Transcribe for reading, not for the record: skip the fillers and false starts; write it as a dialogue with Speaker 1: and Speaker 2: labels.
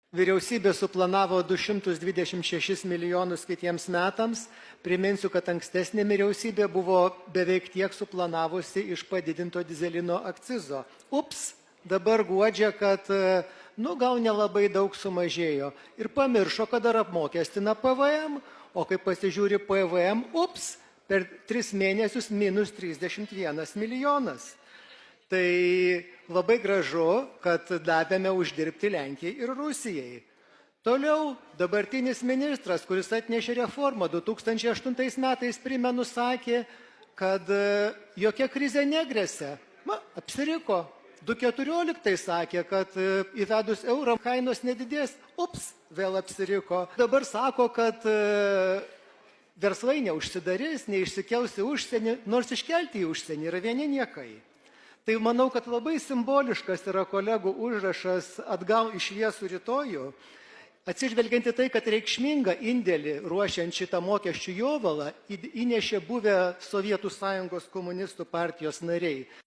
Speaker 1: Vyriausybė suplanavo 226 milijonus kitiems metams. Priminsiu, kad ankstesnė vyriausybė buvo beveik tiek suplanavusi iš padidinto dizelino akcizo. Ups, dabar guodžia, kad gal nelabai daug sumažėjo. Ir pamiršo, kad dar apmokestina PVM, o kai pasižiūri PVM, ups, per 3 mėnesius minus 31 milijonas. Tai labai gražu, kad davėme uždirbti Lenkijai ir Rusijai. Toliau dabartinis ministras, kuris atnešė reformą 2008 metais, primenu, sakė, kad jokia krizė negresia. Apsiriko. 2014 sakė, kad įvedus eurą kainos nedidės. Ups, vėl apsiriko. Dabar sako, kad verslai neužsidarys, neišsikels į užsienį, nors iškelti į užsienį yra vieni niekai. Tai manau, kad labai simboliškas yra kolegų užrašas atgal į šviesų rytojų, atsižvelgiant į tai, kad reikšmingą indėlį ruošiant šitą mokesčių jovalą įnešė buvę Sovietų Sąjungos komunistų partijos nariai.